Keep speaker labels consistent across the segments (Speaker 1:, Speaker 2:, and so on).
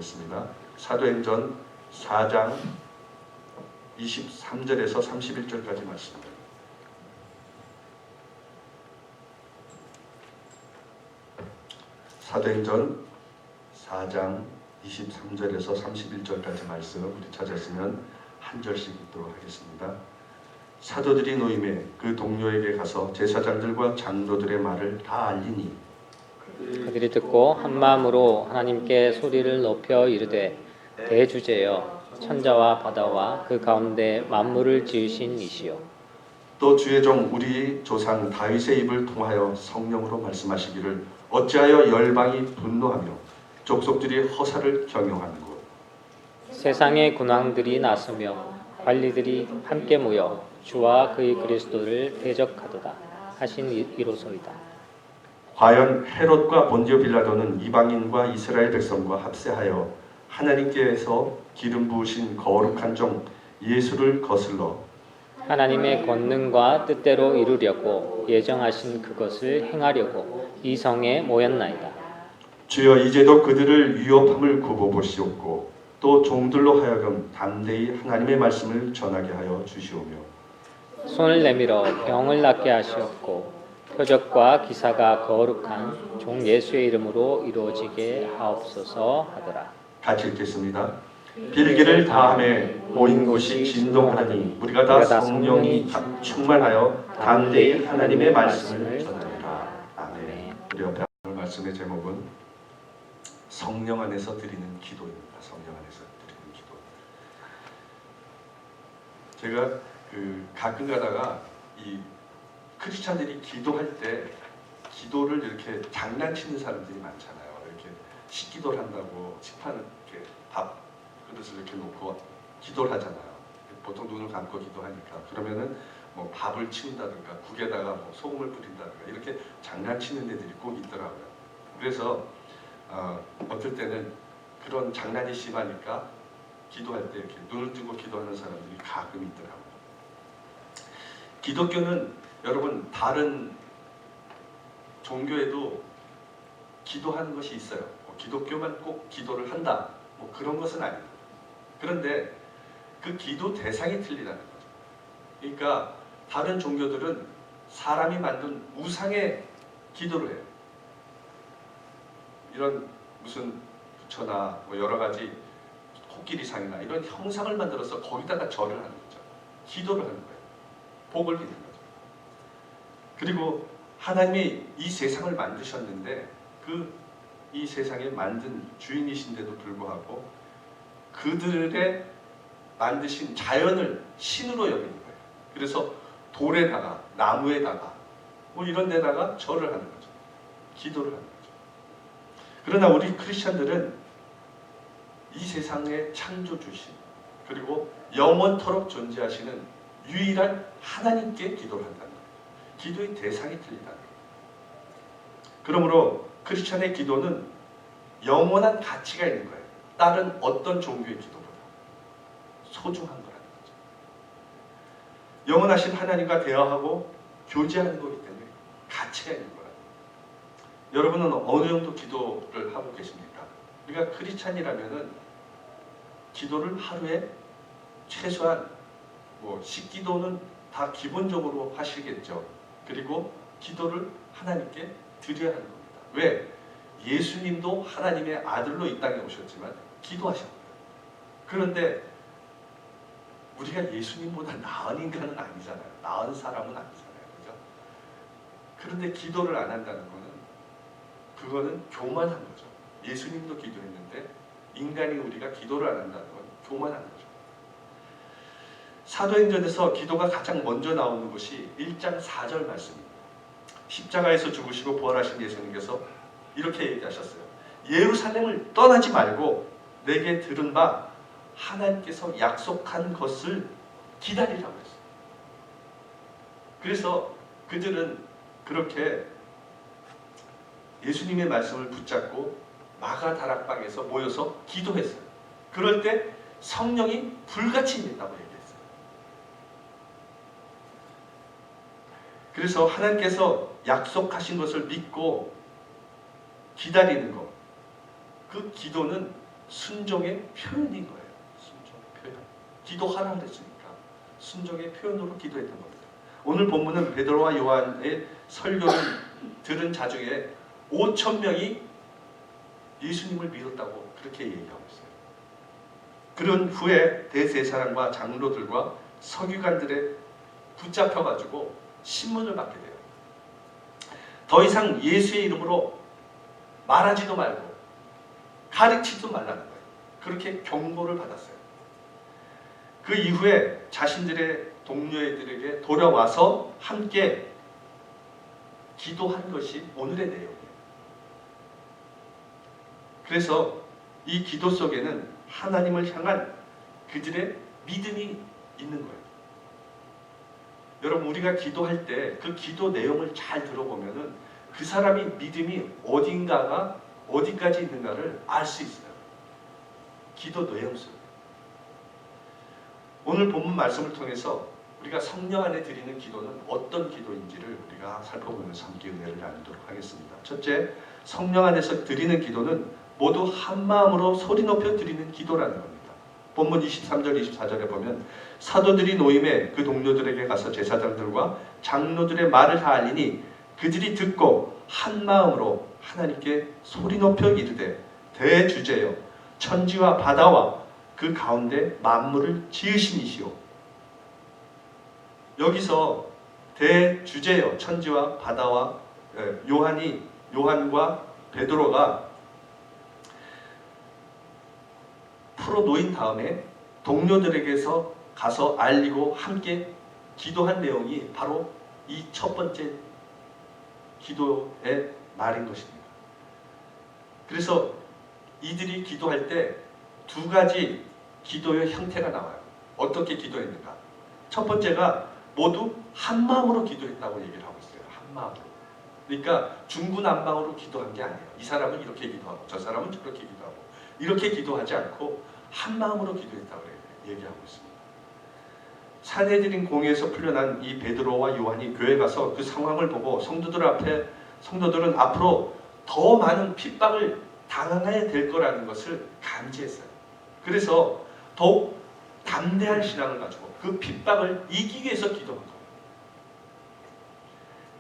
Speaker 1: 보겠습니다. 사도행전 4장 23절에서 31절까지 말씀입니다. 사도행전 4장 23절에서 31절까지 말씀 우리 찾았으면 한 절씩 읽도록 하겠습니다. 사도들이 노임에 그 동료에게 가서 제사장들과 장로들의 말을 다 알리니
Speaker 2: 그들이 듣고 한 마음으로 하나님께 소리를 높여 이르되 대주제여 천자와 바다와 그 가운데 만물을 지으신 이시여
Speaker 1: 또 주의 종 우리 조상 다윗의 입을 통하여 성령으로 말씀하시기를 어찌하여 열방이 분노하며 족속들이 허사를 경영하는고
Speaker 2: 세상의 군왕들이 나서며 관리들이 함께 모여 주와 그의 그리스도를 대적하도다 하신 이로소이다.
Speaker 1: 과연 헤롯과 본디오 빌라도는 이방인과 이스라엘 백성과 합세하여 하나님께서 기름 부으신 거룩한 종 예수를 거슬러
Speaker 2: 하나님의 권능과 뜻대로 이루려고 예정하신 그것을 행하려고 이 성에 모였나이다.
Speaker 1: 주여 이제도 그들을 위협함을 굽어보시옵고 또 종들로 하여금 담대히 하나님의 말씀을 전하게 하여 주시오며
Speaker 2: 손을 내밀어 병을 낫게 하시옵고 표적과 기사가 거룩한 종 예수의 이름으로 이루어지게 하옵소서 하더라.
Speaker 1: 같이 읽겠습니다. 빌기를 다함에 모인 곳이 진동하니 우리가 다 성령이 충만하여 담대히 하나님의 말씀을 전하리라. 아멘. 우리 옆에 오늘 말씀의 제목은 성령 안에서 드리는 기도입니다. 성령 안에서 드리는 기도. 제가 가끔 가다가 이 크리스찬들이 기도할 때 기도를 이렇게 장난치는 사람들이 많잖아요. 이렇게 식기도를 한다고 식판을 이렇게 밥 그릇을 이렇게 놓고 기도를 하잖아요. 보통 눈을 감고 기도하니까 그러면은 뭐 밥을 치운다든가 국에다가 뭐 소금을 뿌린다든가 이렇게 장난치는 애들이 꼭 있더라고요. 그래서 어떨 때는 그런 장난이 심하니까 기도할 때 이렇게 눈을 뜨고 기도하는 사람들이 가끔 있더라고요. 기독교는 여러분 다른 종교에도 기도하는 것이 있어요. 기독교만 꼭 기도를 한다. 뭐 그런 것은 아닙니다. 그런데 그 기도 대상이 틀리다는 거죠. 그러니까 다른 종교들은 사람이 만든 우상의 기도를 해요. 이런 무슨 부처나 뭐 여러 가지 코끼리상이나 이런 형상을 만들어서 거기다가 절을 하는 거죠. 기도를 하는 거예요. 복을 비는 거죠. 그리고 하나님이 이 세상을 만드셨는데 이 세상에 만든 주인이신데도 불구하고 그들의 만드신 자연을 신으로 여기는 거예요. 그래서 돌에다가 나무에다가 뭐 이런 데다가 절을 하는 거죠. 기도를 하는 거죠. 그러나 우리 크리스천들은 이 세상의 창조주신 그리고 영원토록 존재하시는 유일한 하나님께 기도를 한다는 거예요. 기도의 대상이 틀리다는 거예요. 그러므로 크리스천의 기도는 영원한 가치가 있는 거예요. 다른 어떤 종교의 기도보다 소중한 거라는 거죠. 영원하신 하나님과 대화하고 교제하는 거기 때문에 가치가 있는 거라는 거예요. 여러분은 어느 정도 기도를 하고 계십니까? 우리가 크리스찬이라면은 기도를 하루에 최소한 뭐 식기도는 다 기본적으로 하시겠죠. 그리고 기도를 하나님께 드려야 하는 겁니다. 왜? 예수님도 하나님의 아들로 이 땅에 오셨지만 기도하셨고요. 그런데 우리가 예수님보다 나은 인간은 아니잖아요. 나은 사람은 아니잖아요. 그죠? 그런데 기도를 안 한다는 그거는 교만한 거죠. 예수님도 기도했는데 인간이 우리가 기도를 안 한다는 건 교만한 거죠. 사도행전에서 기도가 가장 먼저 나오는 것이 1장 4절 말씀입니다. 십자가에서 죽으시고 부활하신 예수님께서 이렇게 얘기하셨어요. 예루살렘을 떠나지 말고 내게 들은 바 하나님께서 약속한 것을 기다리라고 했어요. 그래서 그들은 그렇게 예수님의 말씀을 붙잡고 마가 다락방에서 모여서 기도했어요. 그럴 때 성령이 불같이 임했다고 얘기했어요. 그래서 하나님께서 약속하신 것을 믿고 기다리는 것, 그 기도는 순종의 표현인 거예요. 순종의 표현. 기도하라 그랬으니까 순종의 표현으로 기도했던 겁니다. 오늘 본문은 베드로와 요한의 설교를 들은 자 중에 5천 명이 예수님을 믿었다고 그렇게 얘기하고 있어요. 그런 후에 대제사장과 장로들과 서기관들에 붙잡혀가지고 신문을 받게 돼요. 더 이상 예수의 이름으로 말하지도 말고 가르치지도 말라는 거예요. 그렇게 경고를 받았어요. 그 이후에 자신들의 동료애들에게 돌아와서 함께 기도한 것이 오늘의 내용이에요. 그래서 이 기도 속에는 하나님을 향한 그들의 믿음이 있는 거예요. 여러분, 우리가 기도할 때 그 기도 내용을 잘 들어보면은 그 사람이 믿음이 어딘가가 어디까지 있는가를 알 수 있어요. 기도 내용 속에. 오늘 본문 말씀을 통해서 우리가 성령 안에 드리는 기도는 어떤 기도인지를 우리가 살펴보면서 함께 은혜를 나누도록 하겠습니다. 첫째, 성령 안에서 드리는 기도는 모두 한 마음으로 소리 높여 드리는 기도라는 겁니다. 본문 23절 24절에 보면 사도들이 노임에 그 동료들에게 가서 제사장들과 장로들의 말을 다 알리니 그들이 듣고 한 마음으로 하나님께 소리 높여 이르되 대주제여 천지와 바다와 그 가운데 만물을 지으신 이시오. 여기서 대주제여 천지와 바다와 요한과 베드로가 풀어 놓인 다음에 동료들에게서 가서 알리고 함께 기도한 내용이 바로 이 첫 번째 기도의 말인 것입니다. 그래서 이들이 기도할 때 두 가지 기도의 형태가 나와요. 어떻게 기도했는가? 첫 번째가 모두 한 마음으로 기도했다고 얘기를 하고 있어요. 한 마음으로. 그러니까 중구난방으로 기도한 게 아니에요. 이 사람은 이렇게 기도하고 저 사람은 저렇게 기도하고 이렇게 기도하지 않고 한 마음으로 기도했다고 얘기하고 있습니다. 산헤드린 공회에서 풀려난 이 베드로와 요한이 교회 가서 그 상황을 보고 성도들은 앞으로 더 많은 핍박을 당해야 될 거라는 것을 감지했어요. 그래서 더욱 담대한 신앙을 가지고 그 핍박을 이기기 위해서 기도한 거예요.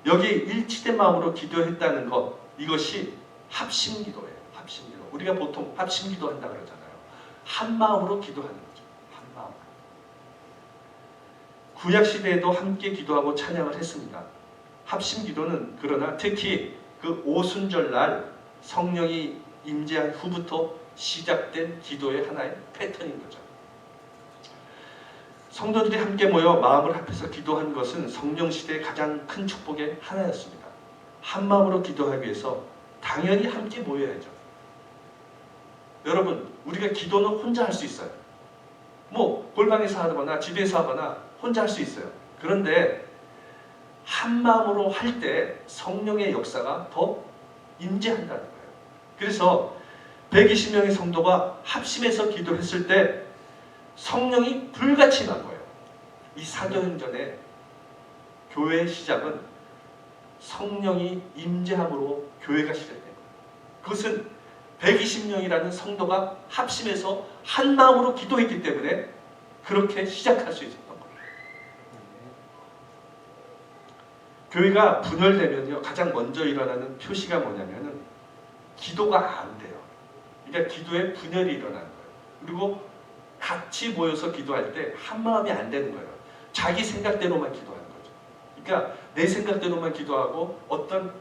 Speaker 1: 여기 일치된 마음으로 기도했다는 것, 이것이 합심기도예요. 합심기도. 우리가 보통 합심기도 한다 그러잖아요. 한 마음으로 기도하는 거죠. 한 마음으로. 구약시대에도 함께 기도하고 찬양을 했습니다. 합심기도는 그러나 특히 그 오순절날 성령이 임재한 후부터 시작된 기도의 하나의 패턴인 거죠. 성도들이 함께 모여 마음을 합해서 기도한 것은 성령시대의 가장 큰 축복의 하나였습니다. 한 마음으로 기도하기 위해서 당연히 함께 모여야죠. 여러분, 우리가 기도는 혼자 할 수 있어요. 뭐 골방에서 하거나 집에서 하거나 혼자 할 수 있어요. 그런데 한 마음으로 할 때 성령의 역사가 더 임재한다는 거예요. 그래서 120명의 성도가 합심해서 기도했을 때 성령이 불같이 난 거예요. 이 사도행전의 교회의 시작은 성령이 임재함으로 교회가 시작된 거예요. 그것은 120명이라는 성도가 합심해서 한 마음으로 기도했기 때문에 그렇게 시작할 수 있었던 거예요. 교회가 분열되면요, 가장 먼저 일어나는 표시가 뭐냐면은 기도가 안 돼요. 그러니까 기도에 분열이 일어나는 거예요. 그리고 같이 모여서 기도할 때 한 마음이 안 되는 거예요. 자기 생각대로만 기도하는 거죠. 그러니까 내 생각대로만 기도하고 어떤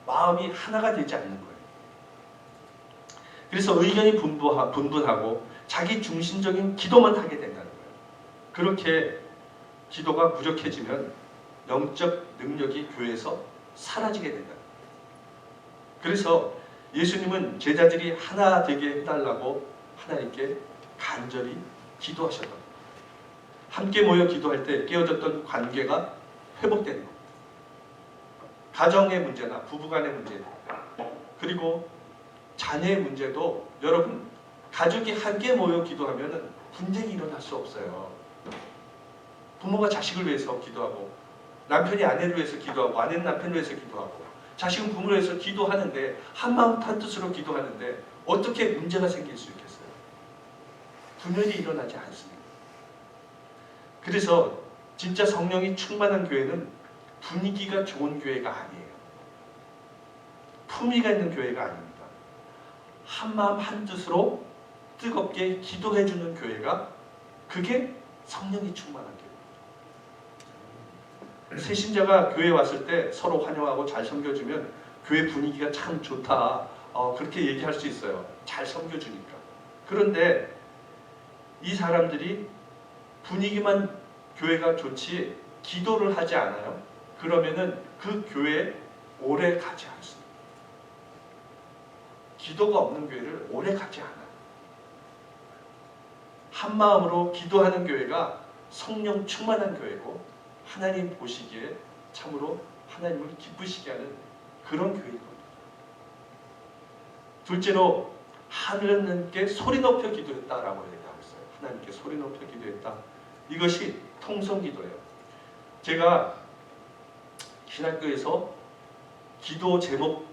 Speaker 1: 마음이 하나가 되지 않는 거예요. 그래서 의견이 분분하고 자기 중심적인 기도만 하게 된다는 거예요. 그렇게 기도가 무력해지면 영적 능력이 교회에서 사라지게 된다는 거예요. 그래서 예수님은 제자들이 하나 되게 해달라고 하나님께 간절히 기도하셨던 겁니다. 함께 모여 기도할 때 깨어졌던 관계가 회복되는 겁니다. 가정의 문제나 부부간의 문제, 그리고 자녀의 문제도 여러분, 가족이 함께 모여 기도하면 분쟁이 일어날 수 없어요. 부모가 자식을 위해서 기도하고, 남편이 아내를 위해서 기도하고, 아내는 남편을 위해서 기도하고, 자식은 부모를 위해서 기도하는데, 한마음 한뜻으로 기도하는데 어떻게 문제가 생길 수 있겠어요? 분열이 일어나지 않습니다. 그래서 진짜 성령이 충만한 교회는 분위기가 좋은 교회가 아니에요. 품위가 있는 교회가 아닙니다. 한마음 한뜻으로 뜨겁게 기도해주는 교회가 그게 성령이 충만한 교회입니다. 새신자가 교회에 왔을 때 서로 환영하고 잘 섬겨주면 교회 분위기가 참 좋다, 그렇게 얘기할 수 있어요. 잘 섬겨주니까. 그런데 이 사람들이 분위기만 교회가 좋지 기도를 하지 않아요. 그러면은 그 교회에 오래 가지 않습니다. 기도가 없는 교회를 오래 가지 않아요. 한 마음으로 기도하는 교회가 성령 충만한 교회고 하나님 보시기에 참으로 하나님을 기쁘시게 하는 그런 교회인 겁니다. 둘째로 하나님께 소리 높여 기도했다라고 얘기하고 있어요. 하나님께 소리 높여 기도했다. 이것이 통성기도예요. 제가 신학교에서 기도 제목,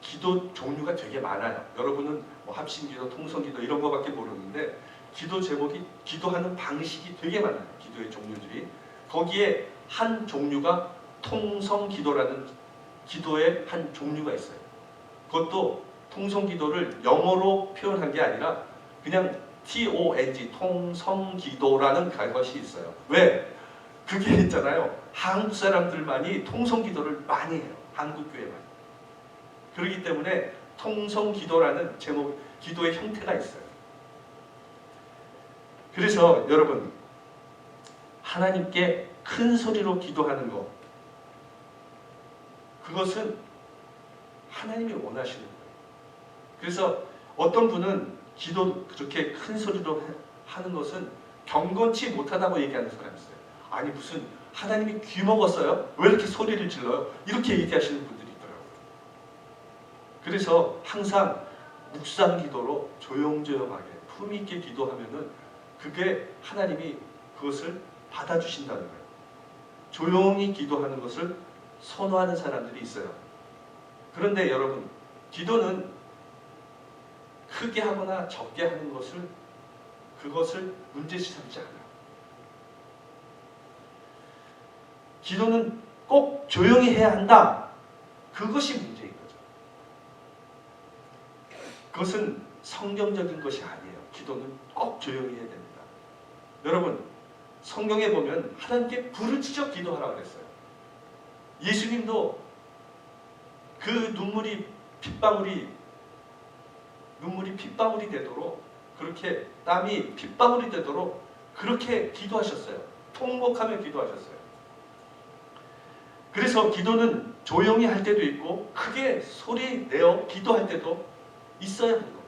Speaker 1: 기도 종류가 되게 많아요. 여러분은 뭐 합심기도, 통성기도 이런 거밖에 모르는데 기도 제목이, 기도하는 방식이 되게 많아요. 기도의 종류들이. 거기에 한 종류가 통성기도라는 기도의 한 종류가 있어요. 그것도 통성기도를 영어로 표현한 게 아니라 그냥 TONG, 통성기도라는 것이 있어요. 왜? 그게 있잖아요. 한국 사람들만이 통성기도를 많이 해요. 한국교회만. 그렇기 때문에 통성기도라는 제목, 기도의 형태가 있어요. 그래서 여러분, 하나님께 큰 소리로 기도하는 것, 그것은 하나님이 원하시는 거예요. 그래서 어떤 분은 기도 그렇게 큰 소리로 하는 것은 경건치 못하다고 얘기하는 사람이 있어요. 아니 무슨 하나님이 귀 먹었어요? 왜 이렇게 소리를 질러요? 이렇게 얘기하시는 분들이 있더라고요. 그래서 항상 묵상 기도로 조용조용하게 품위 있게 기도하면은 그게 하나님이 그것을 받아주신다는 거예요. 조용히 기도하는 것을 선호하는 사람들이 있어요. 그런데 여러분, 기도는 크게 하거나 적게 하는 것을, 그것을 문제시 삼지 않아요. 기도는 꼭 조용히 해야 한다. 그것이 문제인 거죠. 그것은 성경적인 것이 아니에요. 기도는 꼭 조용히 해야 됩니다. 여러분, 성경에 보면 하나님께 부를 지적 기도하라고 그랬어요. 예수님도 그 눈물이 핏방울이 되도록, 그렇게 땀이 핏방울이 되도록 그렇게 기도하셨어요. 통곡하며 기도하셨어요. 그래서 기도는 조용히 할 때도 있고 크게 소리 내어 기도할 때도 있어야 하는 겁니다.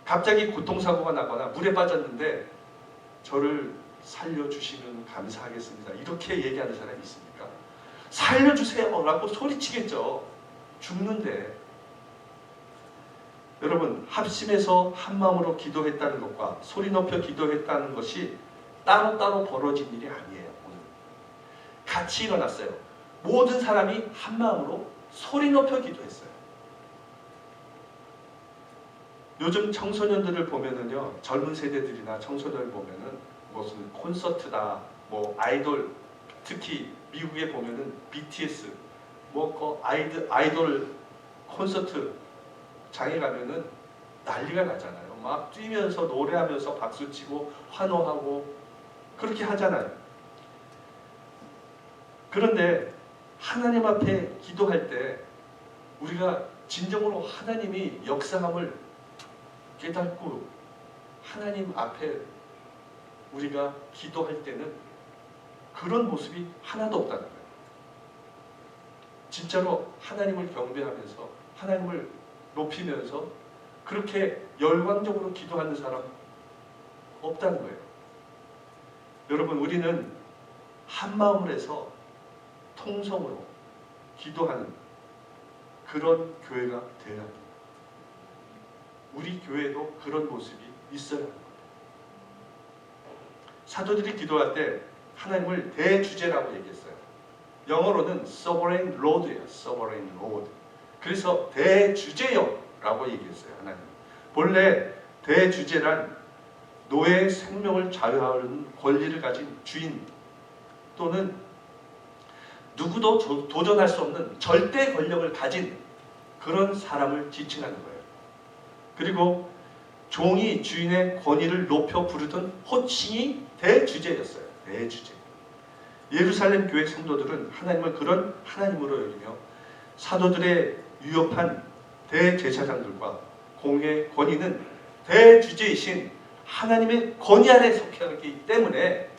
Speaker 1: 갑자기 교통사고가 나거나 물에 빠졌는데 저를 살려주시면 감사하겠습니다. 이렇게 얘기하는 사람이 있습니까? 살려주세요 라고 소리치겠죠. 죽는데. 여러분, 합심해서 한마음으로 기도했다는 것과 소리 높여 기도했다는 것이 따로따로 벌어진 일이 아니에요. 오늘 같이 일어났어요. 모든 사람이 한마음으로 소리 높여 기도했어요. 요즘 청소년들을 보면은요, 젊은 세대들이나 청소년을 보면은 무슨 콘서트다, 뭐 아이돌, 특히 미국에 보면은 BTS, 뭐 그 아이돌 콘서트 장에 가면은 난리가 나잖아요. 막 뛰면서 노래하면서 박수치고 환호하고 그렇게 하잖아요. 그런데 하나님 앞에 기도할 때 우리가 진정으로 하나님이 역사함을 깨닫고 하나님 앞에 우리가 기도할 때는 그런 모습이 하나도 없다는 거예요. 진짜로 하나님을 경배하면서 하나님을 높이면서 그렇게 열광적으로 기도하는 사람 없다는 거예요. 여러분, 우리는 한 마음을 해서 통성으로 기도하는 그런 교회가 되어야 합니다. 우리 교회도 그런 모습이 있어야 합니다. 사도들이 기도할 때 하나님을 대주제라고 얘기했어요. 영어로는 Sovereign Lord예요. Sovereign Lord. 그래서 대주제요라고 얘기했어요. 하나님. 본래 대주제란 노예의 생명을 자유하는 권리를 가진 주인 또는 누구도 도전할 수 없는 절대 권력을 가진 그런 사람을 지칭하는 거예요. 그리고 종이 주인의 권위를 높여 부르던 호칭이 대주제였어요. 대주제. 예루살렘 교회 성도들은 하나님을 그런 하나님으로 여기며 사도들의 유업한 대제사장들과 공의 권위는 대주제이신 하나님의 권위 아래 속해 있기 때문에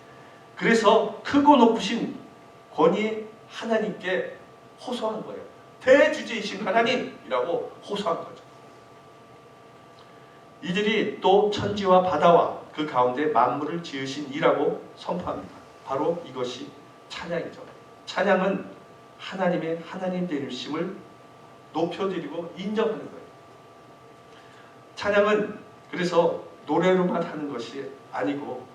Speaker 1: 그래서 크고 높으신 권위 하나님께 호소한 거예요. 대주제이신 하나님이라고 호소한 거죠. 이들이 또 천지와 바다와 그 가운데 만물을 지으신 이라고 선포합니다. 바로 이것이 찬양이죠. 찬양은 하나님의 하나님 되심을 높여드리고 인정하는 거예요. 찬양은 그래서 노래로만 하는 것이 아니고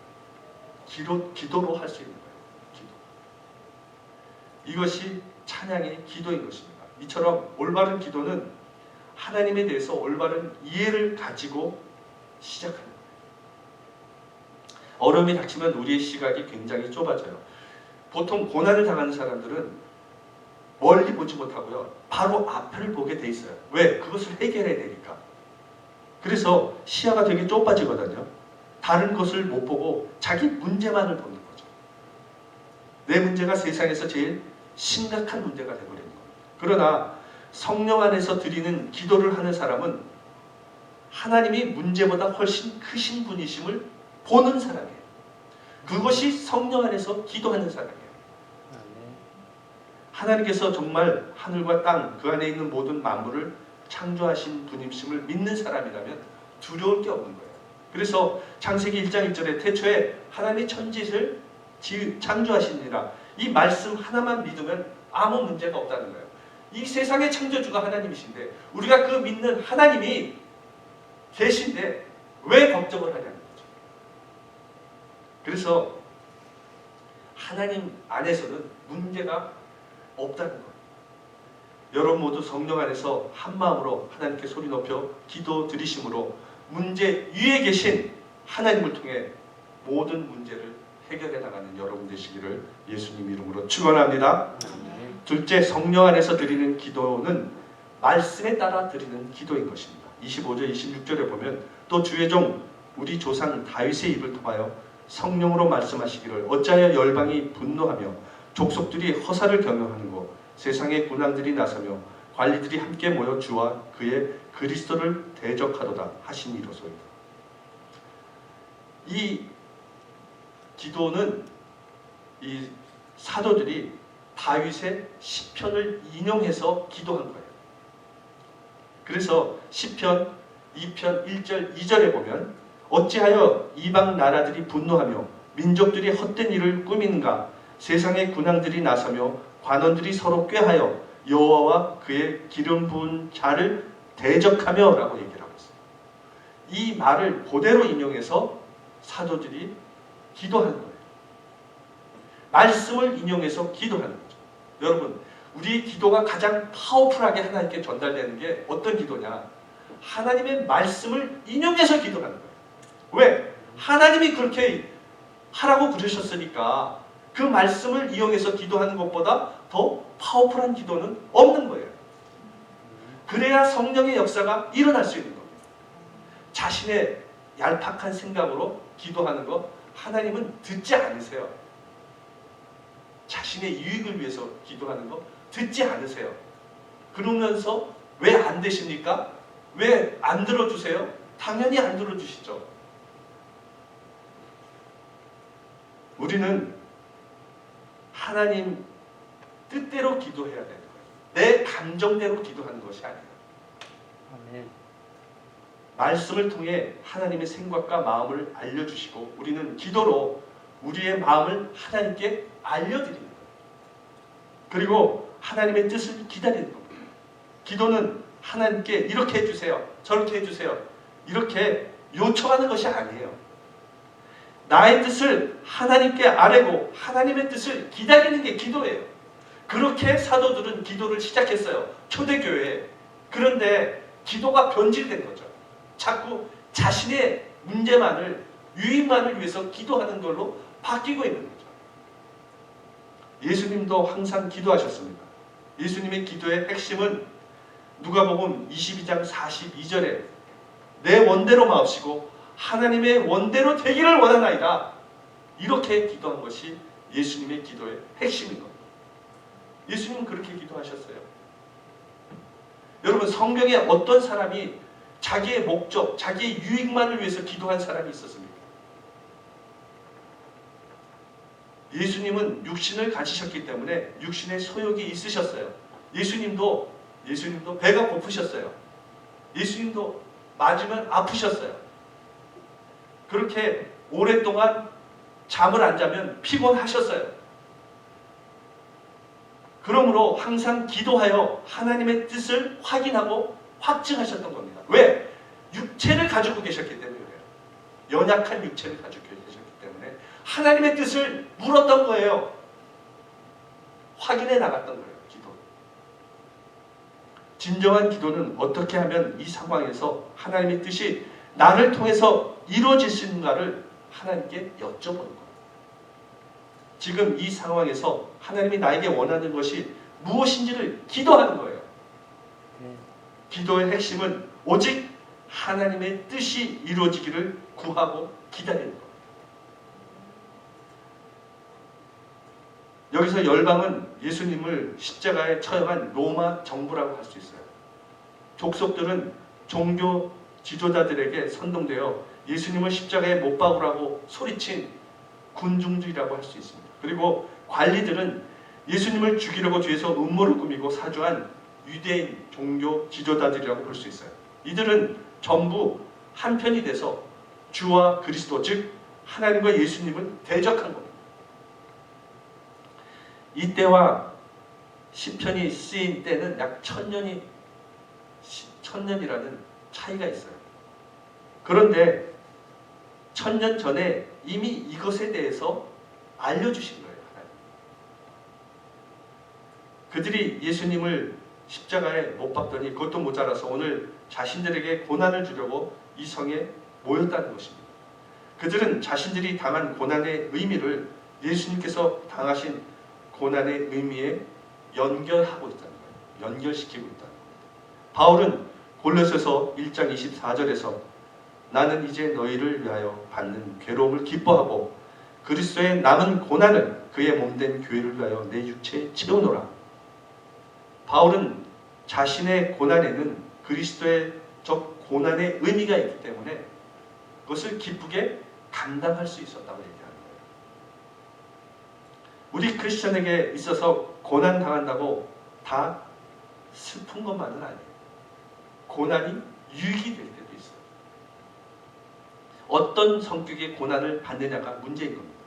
Speaker 1: 기도로 할 수 있는 거예요. 기도. 이것이 찬양의 기도인 것입니다. 이처럼 올바른 기도는 하나님에 대해서 올바른 이해를 가지고 시작하는 거예요. 어려움이 닥치면 우리의 시각이 굉장히 좁아져요. 보통 고난을 당하는 사람들은 멀리 보지 못하고요. 바로 앞을 보게 돼 있어요. 왜? 그것을 해결해야 되니까. 그래서 시야가 되게 좁아지거든요. 다른 것을 못 보고 자기 문제만을 보는 거죠. 내 문제가 세상에서 제일 심각한 문제가 되어버리는 거예요. 그러나 성령 안에서 드리는 기도를 하는 사람은 하나님이 문제보다 훨씬 크신 분이심을 보는 사람이에요. 그것이 성령 안에서 기도하는 사람이에요. 하나님께서 정말 하늘과 땅 그 안에 있는 모든 만물을 창조하신 분임심을 믿는 사람이라면 두려울 게 없는 거예요. 그래서 창세기 1장 1절에 태초에 하나님이 천지를 창조하시니라 이 말씀 하나만 믿으면 아무 문제가 없다는 거예요. 이 세상의 창조주가 하나님이신데 우리가 그 믿는 하나님이 계신데 왜 걱정을 하냐는 거죠. 그래서 하나님 안에서는 문제가 없다는 거예요. 여러분 모두 성령 안에서 한 마음으로 하나님께 소리 높여 기도 드리심으로 문제 위에 계신 하나님을 통해 모든 문제를 해결해 나가는 여러분 되시기를 예수님 이름으로 축원합니다. 둘째, 성령 안에서 드리는 기도는 말씀에 따라 드리는 기도인 것입니다. 25절 26절에 보면 또 주의 종 우리 조상 다윗의 입을 통하여 성령으로 말씀하시기를 어찌하여 열방이 분노하며 족속들이 허사를 경영하는고 세상의 군왕들이 나서며 관리들이 함께 모여 주와 그의 그리스도를 대적하도다 하시니로소이다. 이 기도는 이 사도들이 다윗의 시편을 인용해서 기도한 거예요. 그래서 시편 2편 1절 2절에 보면 어찌하여 이방 나라들이 분노하며 민족들이 헛된 일을 꾸미는가 세상의 군왕들이 나서며 관원들이 서로 꾀하여 여호와와 그의 기름 부은 자를 대적하며 라고 얘기를 하고 있어요. 이 말을 그대로 인용해서 사도들이 기도하는 거예요. 말씀을 인용해서 기도하는 거죠. 여러분, 우리 기도가 가장 파워풀하게 하나님께 전달되는 게 어떤 기도냐? 하나님의 말씀을 인용해서 기도하는 거예요. 왜? 하나님이 그렇게 하라고 그러셨으니까 그 말씀을 이용해서 기도하는 것보다 더 파워풀한 기도는 없는 거예요. 그래야 성령의 역사가 일어날 수 있는 겁니다. 자신의 얄팍한 생각으로 기도하는 거 하나님은 듣지 않으세요. 자신의 유익을 위해서 기도하는 거 듣지 않으세요. 그러면서 왜 안 되십니까? 왜 안 들어주세요? 당연히 안 들어주시죠. 우리는 하나님 뜻대로 기도해야 되는 거예요. 내 감정대로 기도하는 것이 아니에요.
Speaker 2: 아멘.
Speaker 1: 말씀을 통해 하나님의 생각과 마음을 알려주시고 우리는 기도로 우리의 마음을 하나님께 알려드리는 거예요. 그리고 하나님의 뜻을 기다리는 겁니다. 기도는 하나님께 이렇게 해주세요. 저렇게 해주세요. 이렇게 요청하는 것이 아니에요. 나의 뜻을 하나님께 아뢰고 하나님의 뜻을 기다리는 게 기도예요. 그렇게 사도들은 기도를 시작했어요. 초대교회에. 그런데 기도가 변질된 거죠. 자꾸 자신의 문제만을, 유익만을 위해서 기도하는 걸로 바뀌고 있는 거죠. 예수님도 항상 기도하셨습니다. 예수님의 기도의 핵심은 누가복음 22장 42절에 내 원대로 마옵시고 하나님의 원대로 되기를 원하나이다. 이렇게 기도한 것이 예수님의 기도의 핵심인 겁니다. 예수님은 그렇게 기도하셨어요. 여러분, 성경에 어떤 사람이 자기의 목적, 자기의 유익만을 위해서 기도한 사람이 있었습니까? 예수님은 육신을 가지셨기 때문에 육신의 소욕이 있으셨어요. 예수님도 배가 고프셨어요. 예수님도 맞으면 아프셨어요. 그렇게 오랫동안 잠을 안 자면 피곤하셨어요. 그러므로 항상 기도하여 하나님의 뜻을 확인하고 확증하셨던 겁니다. 왜? 육체를 가지고 계셨기 때문에 그래요. 연약한 육체를 가지고 계셨기 때문에 하나님의 뜻을 물었던 거예요. 확인해 나갔던 거예요. 기도. 진정한 기도는 어떻게 하면 이 상황에서 하나님의 뜻이 나를 통해서 이루어질 수 있는가를 하나님께 여쭤보는 거예요. 지금 이 상황에서 하나님이 나에게 원하는 것이 무엇인지를 기도하는 거예요. 기도의 핵심은 오직 하나님의 뜻이 이루어지기를 구하고 기다리는 거예요. 여기서 열방은 예수님을 십자가에 처형한 로마 정부라고 할 수 있어요. 족속들은 종교 지도자들에게 선동되어 예수님을 십자가에 못 박으라고 소리친 군중들이라고 할 수 있습니다. 그리고 관리들은 예수님을 죽이려고 뒤에서 음모를 꾸미고 사주한 유대인 종교 지도자들이라고 볼 수 있어요. 이들은 전부 한편이 돼서 주와 그리스도, 즉 하나님과 예수님을 대적한 겁니다. 이때와 시편이 쓰인 때는 약 1000년이라는 차이가 있어요. 그런데 1000년 전에 이미 이것에 대해서 알려주신 거예요. 하나님. 그들이 예수님을 십자가에 못 박더니 그것도 모자라서 오늘 자신들에게 고난을 주려고 이 성에 모였다는 것입니다. 그들은 자신들이 당한 고난의 의미를 예수님께서 당하신 고난의 의미에 연결하고 있다는 거예요. 연결시키고 있다는 겁니다. 바울은 골로새서 1장 24절에서 나는 이제 너희를 위하여 받는 괴로움을 기뻐하고 그리스도의 남은 고난을 그의 몸된 교회를 위하여 내 육체에 채우노라. 바울은 자신의 고난에는 그리스도의 저 고난의 의미가 있기 때문에 그것을 기쁘게 감당할 수 있었다고 얘기합니다. 우리 크리스천에게 있어서 고난 당한다고 다 슬픈 것만은 아니에요. 고난이 유익이 될 때도 있어요. 어떤 성격의 고난을 받느냐가 문제인 겁니다.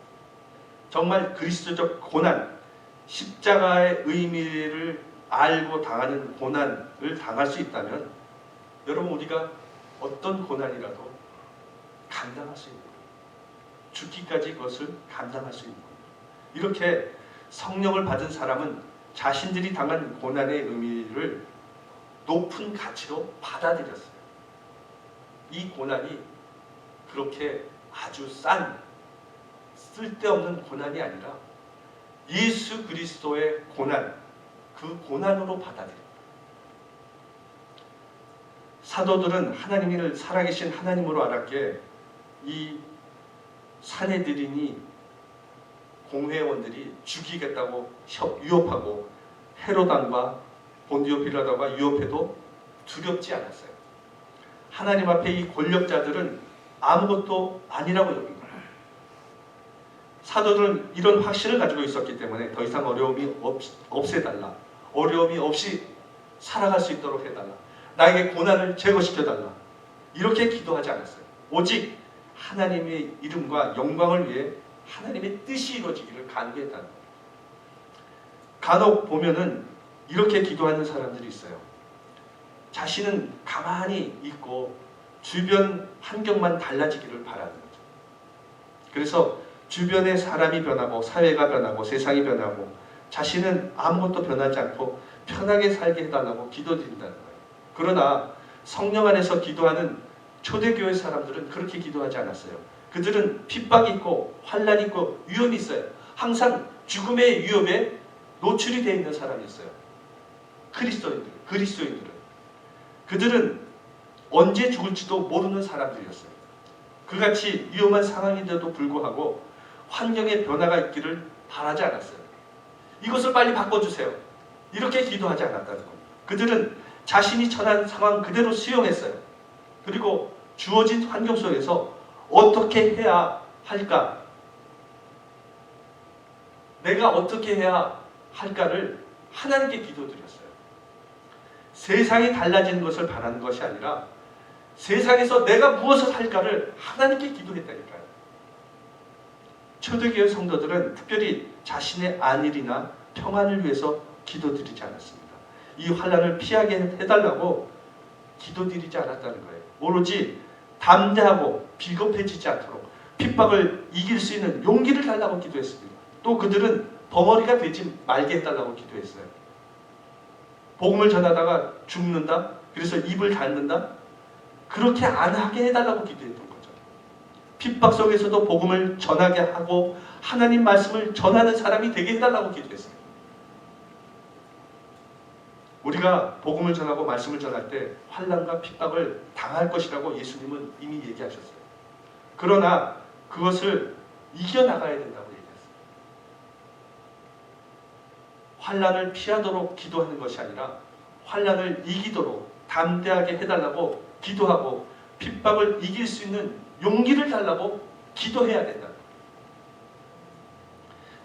Speaker 1: 정말 그리스도적 고난, 십자가의 의미를 알고 당하는 고난을 당할 수 있다면 여러분, 우리가 어떤 고난이라도 감당할 수 있는 거예요. 죽기까지 그것을 감당할 수 있는 거예요. 이렇게 성령을 받은 사람은 자신들이 당한 고난의 의미를 높은 가치로 받아들였어요. 이 고난이 그렇게 아주 싼 쓸데없는 고난이 아니라 예수 그리스도의 고난, 그 고난으로 받아들여요. 사도들은 하나님을 살아계신 하나님으로 알았기에 이 사내들이니 공회원들이 죽이겠다고 유혹하고 헤로당과 본디오 빌라도가 유혹해도 두렵지 않았어요. 하나님 앞에 이 권력자들은 아무것도 아니라고 여긴 거예요. 사도들은 이런 확신을 가지고 있었기 때문에 더 이상 어려움이 없애달라. 어려움이 없이 살아갈 수 있도록 해달라. 나에게 고난을 제거시켜달라. 이렇게 기도하지 않았어요. 오직 하나님의 이름과 영광을 위해 하나님의 뜻이 이루어지기를 간구했다는 거예요. 간혹 보면은 이렇게 기도하는 사람들이 있어요. 자신은 가만히 있고 주변 환경만 달라지기를 바라는 거죠. 그래서 주변의 사람이 변하고 사회가 변하고 세상이 변하고 자신은 아무것도 변하지 않고 편하게 살게 해달라고 기도드린다는 거예요. 그러나 성령 안에서 기도하는 초대교회 사람들은 그렇게 기도하지 않았어요. 그들은 핍박이 있고 환란이 있고 위험이 있어요. 항상 죽음의 위협에 노출이 되어 있는 사람이었어요. 그리스도인들은. 그들은 언제 죽을지도 모르는 사람들이었어요. 그같이 위험한 상황인데도 불구하고 환경의 변화가 있기를 바라지 않았어요. 이것을 빨리 바꿔주세요. 이렇게 기도하지 않았다는 겁니다. 그들은 자신이 처한 상황 그대로 수용했어요. 그리고 주어진 환경 속에서 어떻게 해야 할까? 내가 어떻게 해야 할까를 하나님께 기도드렸어요. 세상이 달라지는 것을 바라는 것이 아니라 세상에서 내가 무엇을 할까를 하나님께 기도했다니까요. 초대교회 성도들은 특별히 자신의 안일이나 평안을 위해서 기도드리지 않았습니다. 이 환난을 피하게 해달라고 기도드리지 않았다는 거예요. 오로지 담대하고 비겁해지지 않도록 핍박을 이길 수 있는 용기를 달라고 기도했습니다. 또 그들은 벙어리가 되지 말게 해달라고 기도했어요. 복음을 전하다가 죽는다? 그래서 입을 닫는다? 그렇게 안 하게 해달라고 기도했던 거죠. 핍박 속에서도 복음을 전하게 하고 하나님 말씀을 전하는 사람이 되게 해달라고 기도했어요. 우리가 복음을 전하고 말씀을 전할 때 환난과 핍박을 당할 것이라고 예수님은 이미 얘기하셨어요. 그러나 그것을 이겨나가야 된다고 얘기했어요. 환난을 피하도록 기도하는 것이 아니라 환난을 이기도록 담대하게 해달라고 기도하고 핍박을 이길 수 있는 용기를 달라고 기도해야 된다.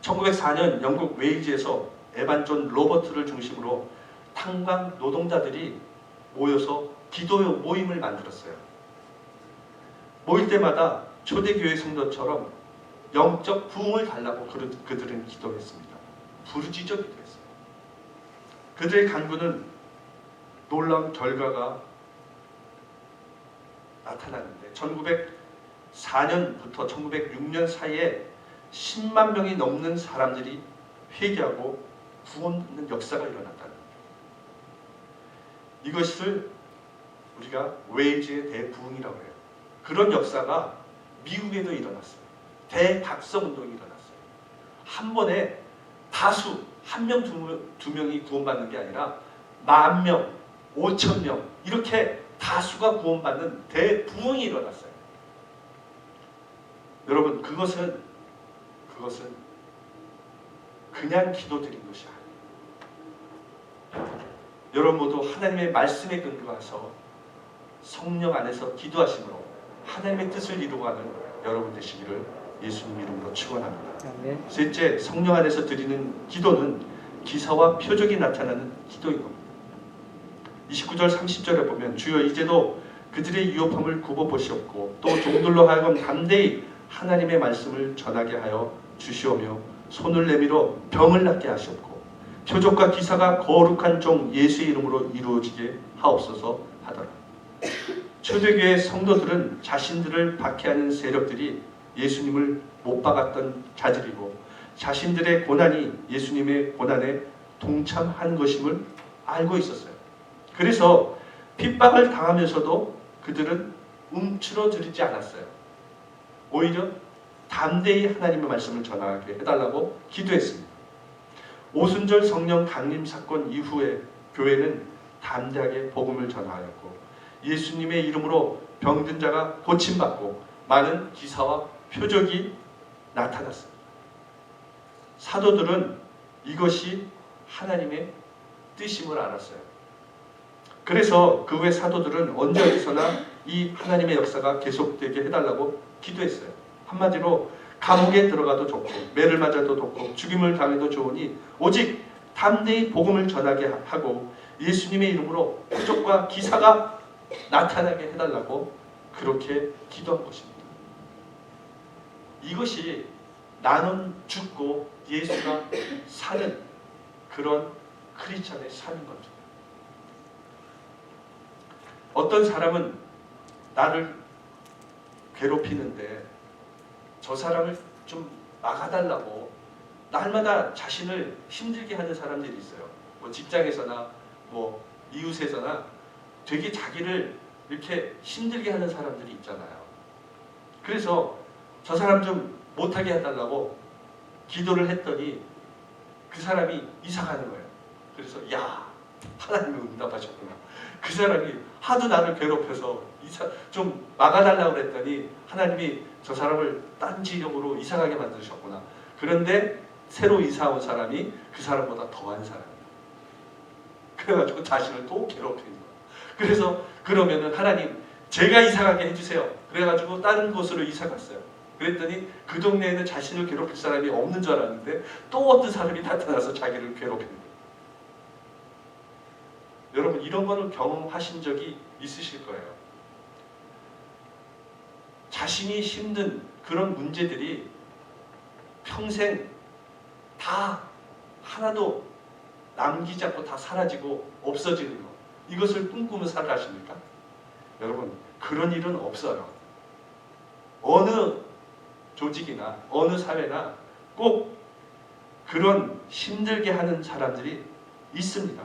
Speaker 1: 1904년 영국 웨일즈에서 에반 존 로버트를 중심으로 탄광 노동자들이 모여서 기도 모임을 만들었어요. 모일 때마다 초대교회 성도처럼 영적 부흥을 달라고 그들은 기도했습니다. 부르짖어 기도했어요. 그들의 간구는 놀라운 결과가 나타났는데 1904년부터 1906년 사이에 10만 명이 넘는 사람들이 회개하고 구원받는 역사가 일어났다는 겁니다. 이것을 우리가 웨일즈의 대부흥이라고 해요. 그런 역사가 미국에도 일어났어요. 대각성운동이 일어났어요. 한 번에 다수, 한 명, 두 명이 구원받는 게 아니라 10,000명, 5,000명 이렇게 다수가 구원받는 대부흥이 일어났어요. 여러분 그것은 그냥 기도드린 것이 아니에요. 여러분 모두 하나님의 말씀에 근거해서 성령 안에서 기도하심으로 하나님의 뜻을 이루어가는 여러분 되시기를 예수님 이름으로 축원합니다. 셋째, 성령 안에서 드리는 기도는 기사와 표적이 나타나는 기도인 겁니다. 29절 30절에 보면 주여 이제도 그들의 유혹함을 굽어보시옵고 또 종들로 하여금 담대히 하나님의 말씀을 전하게 하여 주시오며 손을 내밀어 병을 낫게 하시옵고 표적과 기사가 거룩한 종 예수의 이름으로 이루어지게 하옵소서 하더라. 초대교회 성도들은 자신들을 박해하는 세력들이 예수님을 못 박았던 자들이고 자신들의 고난이 예수님의 고난에 동참한 것임을 알고 있었어요. 그래서 핍박을 당하면서도 그들은 움츠러들지 않았어요. 오히려 담대히 하나님의 말씀을 전하게 해달라고 기도했습니다. 오순절 성령 강림 사건 이후에 교회는 담대하게 복음을 전하였고 예수님의 이름으로 병든 자가 고침받고 많은 기사와 표적이 나타났습니다. 사도들은 이것이 하나님의 뜻임을 알았어요. 그래서 그 후에 사도들은 언제 어디서나 이 하나님의 역사가 계속되게 해달라고 기도했어요. 한마디로 감옥에 들어가도 좋고 매를 맞아도 좋고 죽임을 당해도 좋으니 오직 담대히 복음을 전하게 하고 예수님의 이름으로 표적과 기사가 나타나게 해달라고 그렇게 기도한 것입니다. 이것이 나는 죽고 예수가 사는 그런 크리스찬의 삶인 거죠. 어떤 사람은 나를 괴롭히는데 저 사람을 좀 막아달라고 날마다 자신을 힘들게 하는 사람들이 있어요. 뭐 직장에서나 뭐 이웃에서나 되게 자기를 이렇게 힘들게 하는 사람들이 있잖아요. 그래서 저 사람 좀 못하게 해달라고 기도를 했더니 그 사람이 이사 가는 거예요. 그래서 야, 하나님이 응답하셨구나. 그 사람이 하도 나를 괴롭혀서 좀 막아달라고 그랬더니 하나님이 저 사람을 딴 지역으로 이사 가게 만드셨구나. 그런데 새로 이사 온 사람이 그 사람보다 더한 사람이에요. 그래가지고 자신을 또 괴롭히는 거예요. 그래서 그러면은 하나님 제가 이사 가게 해주세요. 그래가지고 다른 곳으로 이사 갔어요. 그랬더니 그 동네에는 자신을 괴롭힐 사람이 없는 줄 알았는데 또 어떤 사람이 나타나서 자기를 괴롭히는 거예요. 여러분 이런 거는 경험하신 적이 있으실 거예요. 자신이 힘든 그런 문제들이 평생 다 하나도 남기지 않고 다 사라지고 없어지는 거. 이것을 꿈꾸며 살아가십니까? 여러분 그런 일은 없어요. 어느 조직이나 어느 사회나 꼭 그런 힘들게 하는 사람들이 있습니다.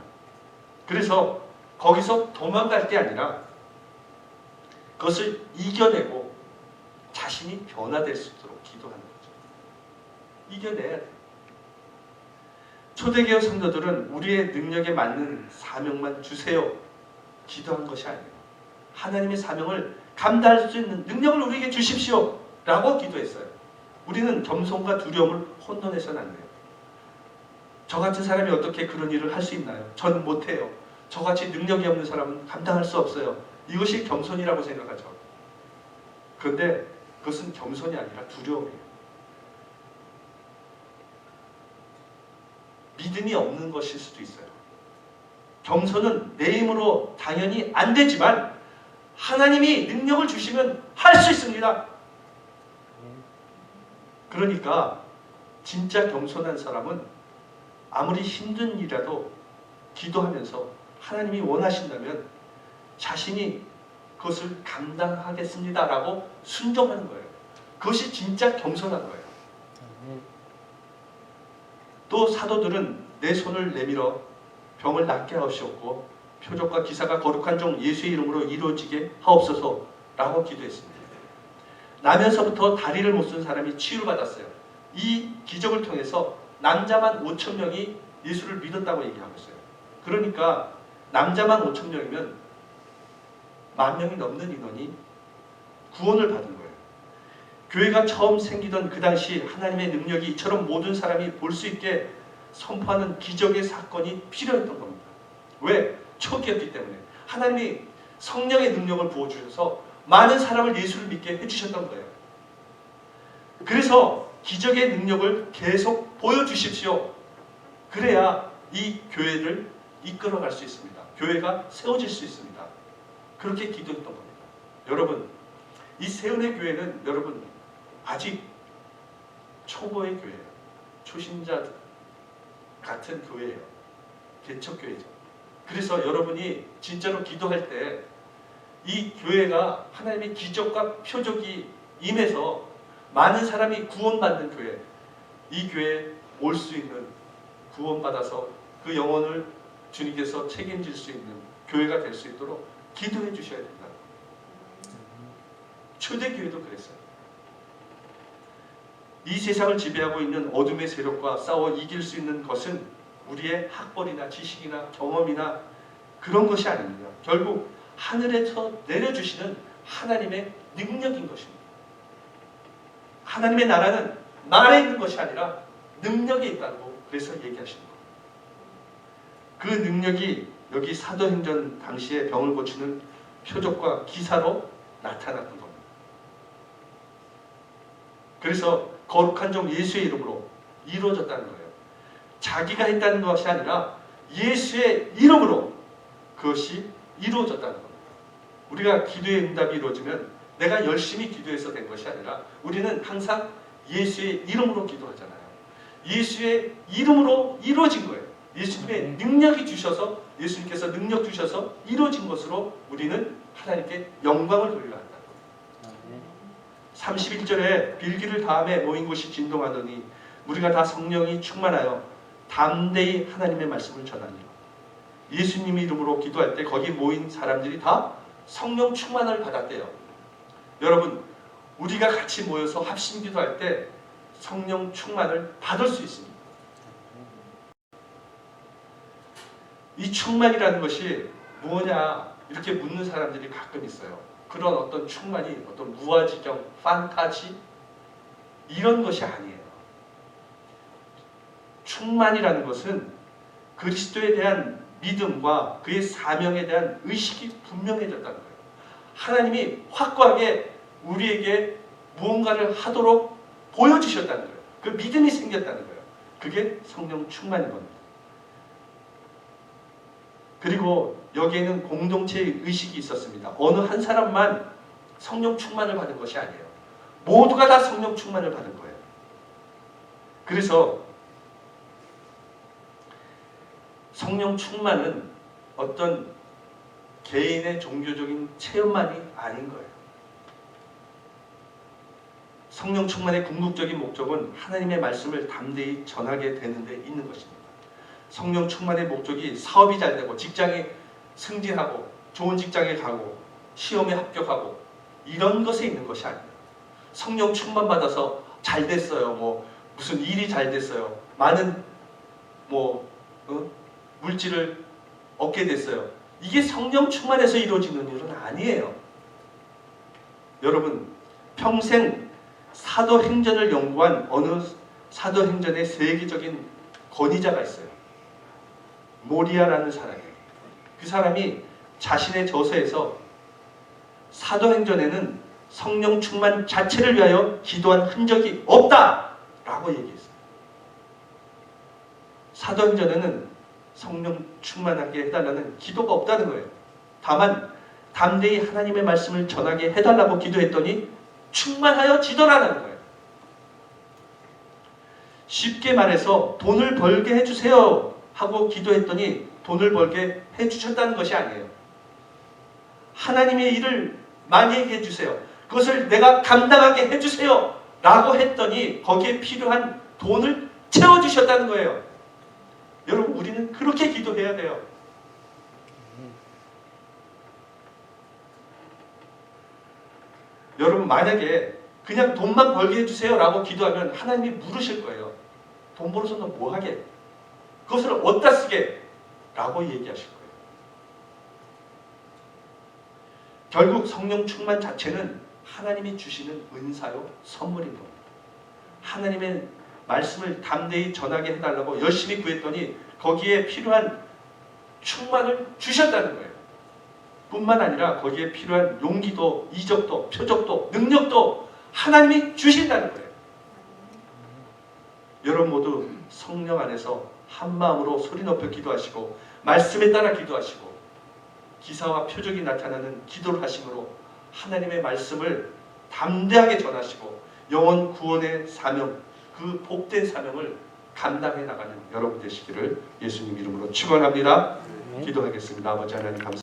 Speaker 1: 그래서 거기서 도망갈 게 아니라 그것을 이겨내고 자신이 변화될 수 있도록 기도하는 거죠. 이겨내야 돼요. 초대교회 성도들은 우리의 능력에 맞는 사명만 주세요 기도한 것이 아니에요. 하나님의 사명을 감당할 수 있는 능력을 우리에게 주십시오 라고 기도했어요. 우리는 겸손과 두려움을 혼돈해서는 안 돼요. 저 같은 사람이 어떻게 그런 일을 할 수 있나요? 전 못해요. 저같이 능력이 없는 사람은 감당할 수 없어요. 이것이 겸손이라고 생각하죠. 그런데 그것은 겸손이 아니라 두려움이에요. 믿음이 없는 것일 수도 있어요. 겸손은 내 힘으로 당연히 안 되지만 하나님이 능력을 주시면 할 수 있습니다. 그러니까 진짜 겸손한 사람은 아무리 힘든 일이라도 기도하면서 하나님이 원하신다면 자신이 그것을 감당하겠습니다 라고 순종하는 거예요. 그것이 진짜 겸손한 거예요. 또 사도들은 내 손을 내밀어 병을 낫게 하옵시옵고 표적과 기사가 거룩한 종 예수의 이름으로 이루어지게 하옵소서 라고 기도했습니다. 나면서부터 다리를 못 쓴 사람이 치유를 받았어요. 이 기적을 통해서 남자만 5,000명이 예수를 믿었다고 얘기하고 있어요. 그러니까 남자만 5,000명이면 10,000명이 넘는 인원이 구원을 받은 거예요. 교회가 처음 생기던 그 당시 하나님의 능력이 이처럼 모든 사람이 볼 수 있게 선포하는 기적의 사건이 필요했던 겁니다. 왜? 초기였기 때문에 하나님이 성령의 능력을 부어주셔서 많은 사람을 예수를 믿게 해주셨던 거예요. 그래서 기적의 능력을 계속 보여주십시오. 그래야 이 교회를 이끌어갈 수 있습니다. 교회가 세워질 수 있습니다. 그렇게 기도했던 겁니다. 여러분, 이 세운의 교회는 여러분 아직 초보의 교회예요. 초신자 같은 교회예요. 개척교회죠. 그래서 여러분이 진짜로 기도할 때 이 교회가 하나님의 기적과 표적이 임해서 많은 사람이 구원받는 교회, 이 교회에 올 수 있는 구원받아서 그 영혼을 주님께서 책임질 수 있는 교회가 될 수 있도록 기도해 주셔야 됩니다. 초대교회도 그랬어요. 이 세상을 지배하고 있는 어둠의 세력과 싸워 이길 수 있는 것은 우리의 학벌이나 지식이나 경험이나 그런 것이 아닙니다. 결국 하늘에서 내려주시는 하나님의 능력인 것입니다. 하나님의 나라는 말에 있는 것이 아니라 능력에 있다고 그래서 얘기하시는 겁니다. 그 능력이 여기 사도행전 당시에 병을 고치는 표적과 기사로 나타났던 겁니다. 그래서 거룩한 종 예수의 이름으로 이루어졌다는 거예요. 자기가 했다는 것이 아니라 예수의 이름으로 그것이 이루어졌다는 겁니다. 우리가 기도의 응답이 이루어지면 내가 열심히 기도해서 된 것이 아니라 우리는 항상 예수의 이름으로 기도하잖아요. 예수의 이름으로 이루어진 거예요. 예수님의 능력이 주셔서 예수님께서 능력 주셔서 이루어진 것으로 우리는 하나님께 영광을 돌려야 한다. 31절에 빌기를 다음에 모인 곳이 진동하더니 우리가 다 성령이 충만하여 담대히 하나님의 말씀을 전하니라. 예수님 이름으로 기도할 때 거기 모인 사람들이 다 성령 충만을 받았대요. 여러분, 우리가 같이 모여서 합심 기도할 때 성령 충만을 받을 수 있습니다. 이 충만이라는 것이 뭐냐 이렇게 묻는 사람들이 가끔 있어요. 그런 어떤 충만이 어떤 무아지경, 판타지 이런 것이 아니에요. 충만이라는 것은 그리스도에 대한 믿음과 그의 사명에 대한 의식이 분명해졌다는 거예요. 하나님이 확고하게 우리에게 무언가를 하도록 보여주셨다는 거예요. 그 믿음이 생겼다는 거예요. 그게 성령 충만인 겁니다. 그리고 여기에는 공동체의 의식이 있었습니다. 어느 한 사람만 성령 충만을 받은 것이 아니에요. 모두가 다 성령 충만을 받은 거예요. 그래서 성령 충만은 어떤 개인의 종교적인 체험만이 아닌 거예요. 성령 충만의 궁극적인 목적은 하나님의 말씀을 담대히 전하게 되는 데 있는 것입니다. 성령 충만의 목적이 사업이 잘 되고 직장에 승진하고 좋은 직장에 가고 시험에 합격하고 이런 것에 있는 것이 아니에요. 성령 충만 받아서 잘 됐어요. 뭐 무슨 일이 잘 됐어요. 많은 물질을 얻게 됐어요. 이게 성령 충만에서 이루어지는 일은 아니에요. 여러분, 평생 사도행전을 연구한 어느 사도행전의 세계적인 권위자가 있어요. 모리아라는 사람이에요. 그 사람이 자신의 저서에서 사도행전에는 성령 충만 자체를 위하여 기도한 흔적이 없다라고 얘기했어요. 사도행전에는 성령 충만하게 해달라는 기도가 없다는 거예요. 다만 담대히 하나님의 말씀을 전하게 해달라고 기도했더니 충만하여 지더라는 거예요. 쉽게 말해서 돈을 벌게 해주세요 하고 기도했더니 돈을 벌게 해주셨다는 것이 아니에요. 하나님의 일을 많이 해주세요. 그것을 내가 감당하게 해주세요 라고 했더니 거기에 필요한 돈을 채워주셨다는 거예요. 여러분, 우리는 그렇게 기도해야 돼요. 여러분, 만약에 그냥 돈만 벌게 해주세요 라고 기도하면 하나님이 물으실 거예요. 돈 벌어서 너 뭐 하게? 그것을 어디다 쓰게? 라고 얘기하실 거예요. 결국 성령 충만 자체는 하나님이 주시는 은사요, 선물인 겁니다. 하나님의 말씀을 담대히 전하게 해달라고 열심히 구했더니 거기에 필요한 충만을 주셨다는 거예요. 뿐만 아니라 거기에 필요한 용기도, 이적도, 표적도, 능력도 하나님이 주신다는 거예요. 여러분 모두 성령 안에서 한 마음으로 소리 높여 기도하시고 말씀에 따라 기도하시고 기사와 표적이 나타나는 기도를 하심으로 하나님의 말씀을 담대하게 전하시고 영혼 구원의 사명, 그 복된 사명을 감당해 나가는 여러분 되시기를 예수님 이름으로 축원합니다. 기도하겠습니다. 아버지 하나님 감사합니다.